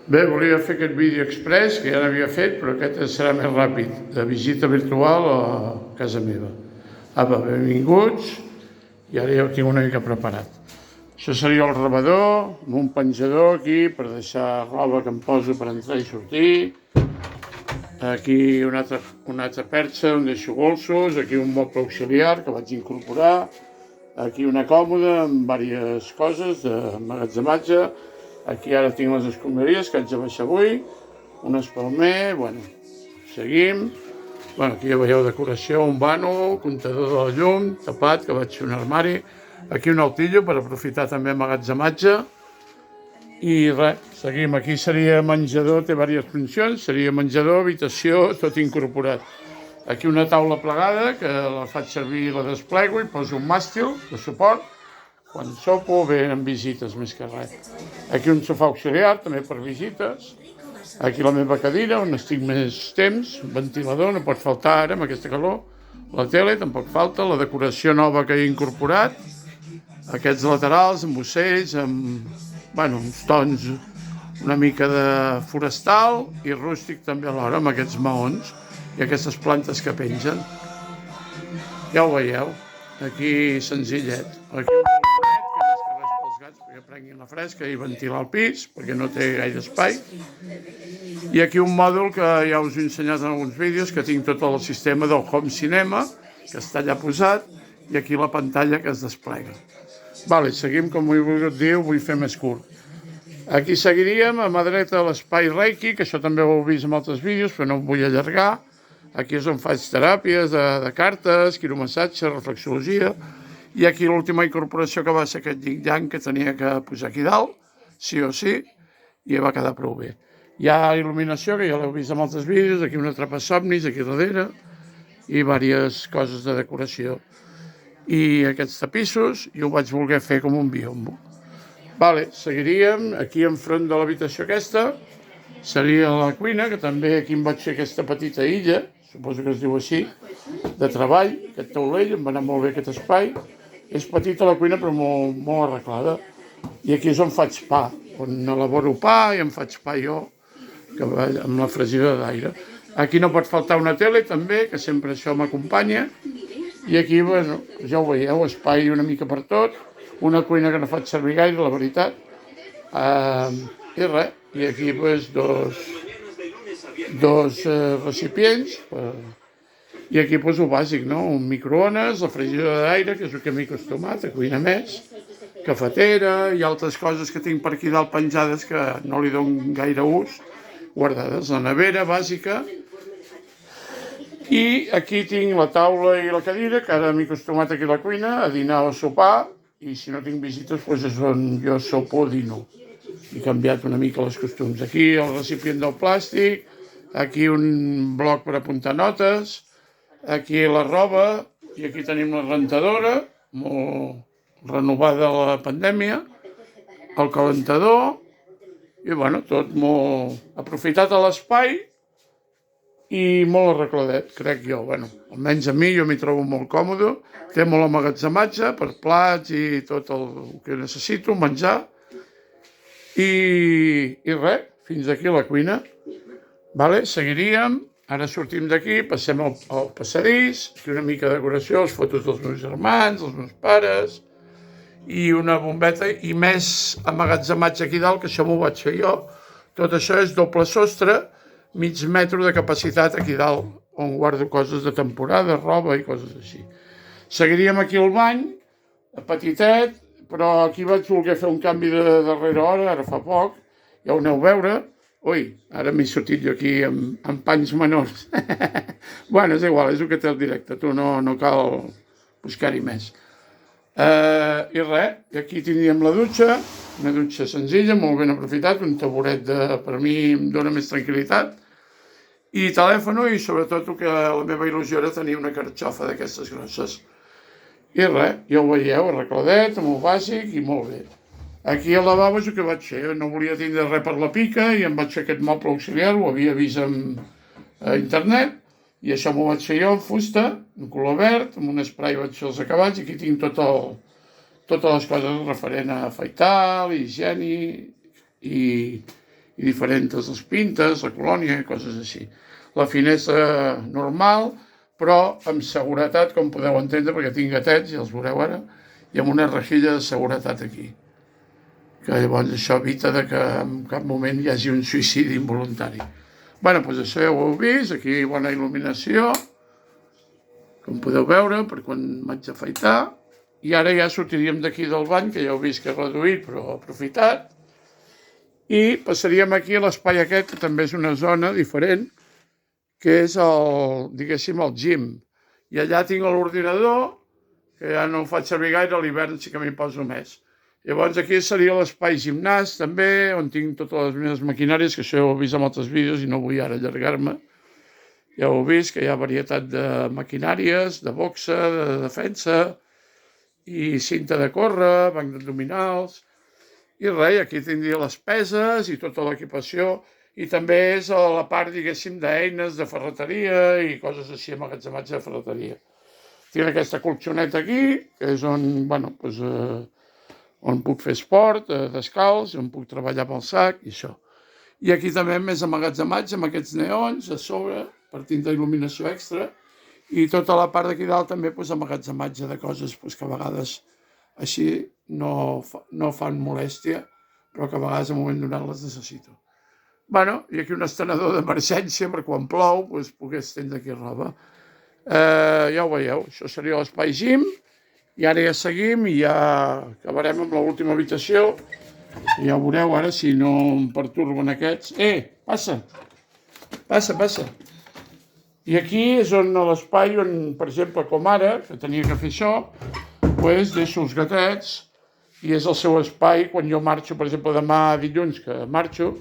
Bé, volia fer aquest vídeo express, que ja n'havia fet, però aquest serà més ràpid, de visita virtual a casa meva. Apa, benvinguts, i ara ja ho tinc una mica preparat. Això seria el rebedor, amb un penjador aquí per deixar roba que em poso per entrar i sortir. Aquí una altra perxa on deixo bolsos, aquí un moble auxiliar que vaig incorporar, aquí una còmoda amb diverses coses d'emmagatzematge. Aquí ara tinc les escombraries que haig de baixar avui, un espalmer, bueno, seguim. Bueno, aquí ja veieu decoració, un vànol, comptador de la llum, tapat, que vaig fer un armari. Aquí un altillo per aprofitar també emmagatzematge. I res, seguim. Aquí seria menjador, té diverses funcions, seria menjador, habitació, tot incorporat. Aquí una taula plegada que la faig servir i la desplego i poso un màstil de suport. Quan sopo venen visites més que res. Aquí un sofà auxiliar, també per visites. Aquí la meva cadira, on estic més temps, un ventilador, no pot faltar ara amb aquesta calor. La tele tampoc falta, la decoració nova que he incorporat. Aquests laterals amb ocells, amb uns tons una mica de forestal i rústic també alhora, amb aquests maons i aquestes plantes que pengen. Ja ho veieu, aquí senzillet. Aquí perquè prenguin la fresca i ventilar el pis, perquè no té gaire espai. I aquí un mòdul que ja us he ensenyat en alguns vídeos, que tinc tot el sistema del home cinema, que està allà posat, i aquí la pantalla que es desplega. Vale, seguim, com ho he volgut dir, ho vull fer més curt. Aquí seguiríem, a mà dreta l'espai Reiki, que això també ho heu vist en altres vídeos, però no ho vull allargar. Aquí és on faig teràpies de cartes, quiromassatge, reflexologia. I aquí l'última incorporació que va ser aquest yin-yang que tenia que posar aquí dalt, sí o sí, i va quedar prou bé. Hi ha il·luminació, que ja l'heu vist en altres vídeos, aquí una atrapa-somnis, aquí darrere, i diverses coses de decoració. I aquests tapissos, i ho vaig voler fer com un biombo. Vale, seguiríem, aquí enfront de l'habitació aquesta, seria la cuina, que també aquí em vaig fer aquesta petita illa, suposo que es diu així, de treball, aquest taulell, em va anar molt bé aquest espai. És petita la cuina però molt arreglada. I aquí és on faig pa, on elaboro pa i em faig pa jo, amb la fregidora d'aire. Aquí no pot faltar una tele també, que sempre això m'acompanya. I aquí, bueno, ja ho veieu, espai una mica per tot. Una cuina que no faig servir gaire, la veritat. I res, i aquí dos recipients. I aquí poso bàsic, no? Un microones, la fregidora d'aire, que és el que m'he acostumat a cuinar més, cafetera i altres coses que tinc per aquí dalt penjades que no li dono gaire ús, guardades. La nevera bàsica. I aquí tinc la taula i la cadira, que ara m'he acostumat aquí a la cuina, a dinar o a sopar, i si no tinc visites, doncs és on jo sopo o dino. He canviat una mica els costums. Aquí el recipient del plàstic, aquí un bloc per apuntar notes, aquí la roba, i aquí tenim la rentadora, molt renovada a la pandèmia, el calentador, i bueno, tot molt aprofitat a l'espai i molt arregladet, crec jo. Bueno, almenys a mi, jo m'hi trobo molt còmode, té molt emmagatzematge per plats i tot el que necessito, menjar, i res, fins aquí la cuina. Vale, seguiríem. Ara sortim d'aquí, passem al passadís, aquí una mica de decoració, les fotos dels meus germans, dels meus pares, i una bombeta, i més emmagatzematge aquí dalt, que això m'ho vaig fer jo. Tot això és doble sostre, mig metre de capacitat aquí dalt, on guardo coses de temporada, roba i coses així. Seguiríem aquí al bany, petitet, però aquí vaig voler fer un canvi de darrera hora, ara fa poc, ja ho aneu a veure. Ui, ara m'he sortit jo aquí amb panys menors. Bueno, és igual, és el que té el directe, tu no cal buscar-hi més. I res, aquí tindríem la dutxa, una dutxa senzilla, molt ben aprofitat, un taburet per mi em dona més tranquil·litat, i telèfon, i sobretot que la meva il·lusió era tenir una carxofa d'aquestes grosses. I res, ja ho veieu, arregladet, molt bàsic i molt bé. Aquí al lavabo és el que vaig fer, no volia tindre res per la pica i em vaig fer aquest moble auxiliar, ho havia vist a internet, i això m'ho vaig fer jo en fusta, en color verd, amb un spray vaig fer els acabats, i aquí tinc totes les coses referent a afaitar, higiene i i diferents les pintes, la colònia, coses així. La finestra normal, però amb seguretat, com podeu entendre, perquè tinc gatets, ja els veureu ara, i amb una rejilla de seguretat aquí. Que llavors això evita que en cap moment hi hagi un suïcidi involuntari. Bé, doncs això ja ho heu vist, aquí bona il·luminació, com podeu veure, per quan vaig afaitar. I ara ja sortiríem d'aquí del bany, que ja heu vist que és reduït, però aprofitat. I passaríem aquí a l'espai aquest, que també és una zona diferent, que és diguéssim, el gym. I allà tinc l'ordinador, que ja no el faig servir gaire, a l'hivern sí que m'hi poso més. Llavors aquí seria l'espai gimnàs, també, on tinc totes les meves maquinàries, que això ho heu vist en altres vídeos i no vull ara allargar-me. Ja ho heu vist, que hi ha varietat de maquinàries, de boxa, de defensa, i cinta de córrer, banc d'abdominals, i res, aquí tindria les peses i tota l'equipació, i també és a la part, diguéssim, d'eines de ferreteria i coses així, emmagatzematge de ferreteria. Tinc aquesta colxoneta aquí, que és on, bueno, doncs, on puc fer esport, descalç, on puc treballar pel sac i això. I aquí també més emmagatzematge amb aquests neons a sobre, partint d'il·luminació extra, i tota la part d'aquí dalt també emmagatzematge de coses que a vegades així no fan molèstia, però que a vegades en un moment donat les necessito. Bueno, i aquí un estenedor d'emergència per quan plou poder estendre aquí roba. Ja ho veieu, això seria l'espai gym, i ara ja seguim i ja acabarem amb l'última habitació. Ja ho veureu ara si no em pertorben aquests. Passa! Passa! I aquí és on l'espai on, per exemple, com ara, que tenia que fer això, deixo els gatets i és el seu espai quan jo marxo, per exemple, demà dilluns que marxo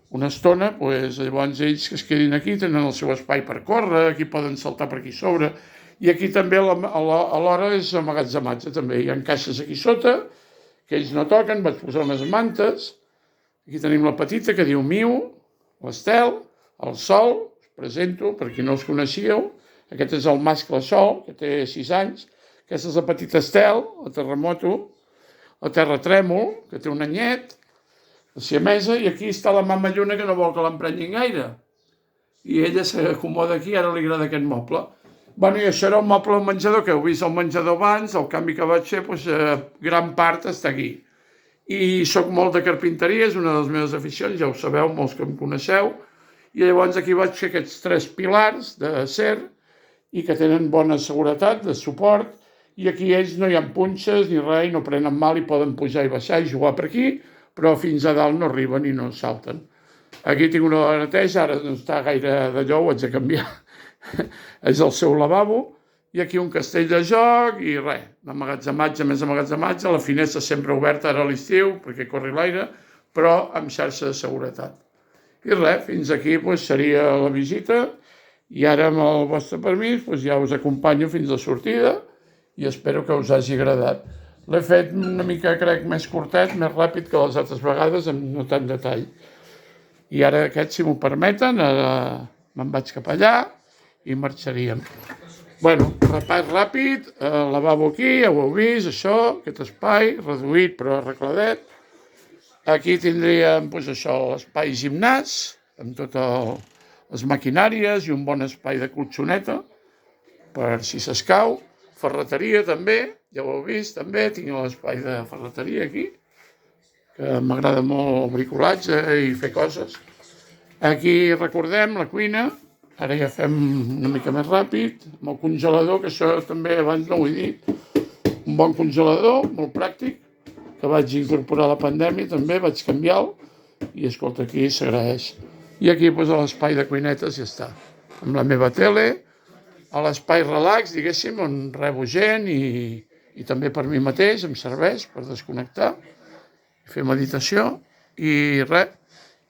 una estona, llavors ells que es quedin aquí tenen el seu espai per córrer, aquí poden saltar per aquí sobre, i aquí també alhora és emmagatzematge també. Hi ha caixes aquí sota, que ells no toquen, vaig posar unes mantes. Aquí tenim la petita que diu Miu, l'Estel, el Sol, us presento per qui no els coneixíeu. Aquest és el mascle Sol, que té 6 anys. Aquesta és la petita Estel, la Terremoto, la Terratrèmol, que té un anyet, la siamesa, i aquí està la mama Lluna, que no vol que l'emprenyin gaire. I ella s'acomoda aquí, ara li agrada aquest moble. I això era un moble al menjador, que heu vist al menjador abans, el canvi que vaig fer, gran part està aquí. I soc molt de carpinteria, és una de les meves aficions, ja ho sabeu, molts que em coneixeu, i llavors aquí vaig fer aquests 3 pilars d'acer, i que tenen bona seguretat, de suport, i aquí ells no hi ha punxes ni res, i no prenen mal, i poden pujar i baixar i jugar per aquí, però fins a dalt no arriben i no salten. Aquí tinc una neteja, ara no està gaire d'allò, ho haig de canviar. És el seu lavabo, i aquí un castell de joc, i res, emmagatzematge, més emmagatzematge, la finestra sempre oberta ara a l'estiu, perquè corri l'aire, però amb xarxa de seguretat. I res, fins aquí seria la visita, i ara amb el vostre permís ja us acompanyo fins a la sortida, i espero que us hagi agradat. L'he fet una mica, crec, més curtet, més ràpid que les altres vegades, amb no tant detall. I ara aquests, si m'ho permeten, me'n vaig cap allà i marxaríem. Repàs ràpid, el lavabo aquí, ja ho heu vist, això, aquest espai, reduït però arregladet. Aquí tindríem, l'espai gimnàs, amb totes les maquinàries i un bon espai de colxoneta, per si s'escau. Ferreteria també, ja ho heu vist, també tinc l'espai de ferreteria aquí, que m'agrada molt el bricolatge i fer coses. Aquí recordem la cuina, ara ja fem una mica més ràpid, amb el congelador, que això també abans no ho he dit, un bon congelador, molt pràctic, que vaig incorporar a la pandèmia també, vaig canviar-lo, i escolta, aquí s'agraeix. I aquí a l'espai de cuinetes ja està, amb la meva tele, a l'espai relax, diguéssim, on rebo gent i també per mi mateix em serveix per desconnectar, fer meditació i res.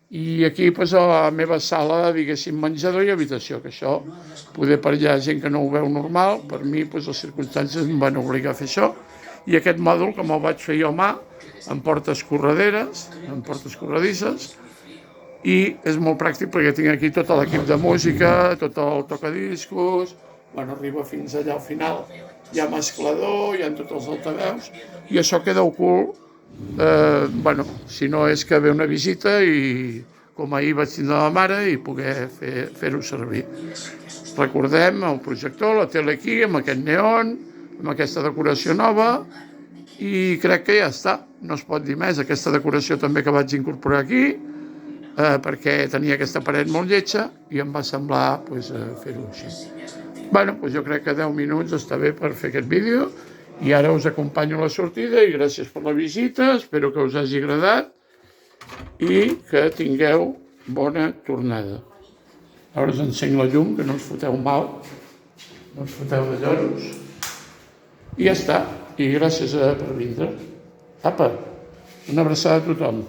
I aquí a la meva sala, diguéssim, menjador i habitació, que això, poder per allà gent que no ho veu normal, per mi les circumstàncies em van obligar a fer això. I aquest mòdul, que me'l vaig fer jo a mà, amb portes correderes, amb portes corredisses, i és molt pràctic perquè tinc aquí tot l'equip de música, tot el tocadiscos, arriba fins allà al final, hi ha mesclador, hi ha tots els altaveus, i això queda ocult, si no és que ve una visita i com ahir vaig tindre la mare, i poder fer-ho servir. Recordem el projector, la tele aquí, amb aquest neon, amb aquesta decoració nova, i crec que ja està, no es pot dir més. Aquesta decoració també que vaig incorporar aquí, perquè tenia aquesta paret molt lletja i em va semblar fer-ho així. Jo crec que 10 minuts està bé per fer aquest vídeo, i ara us acompanyo a la sortida, i gràcies per la visita, espero que us hagi agradat i que tingueu bona tornada. Ara us encenc la llum, que no us foteu mal, no us foteu de lloros, i ja està, i gràcies per vindre. Apa, una abraçada a tothom.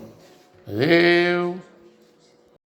Adéu.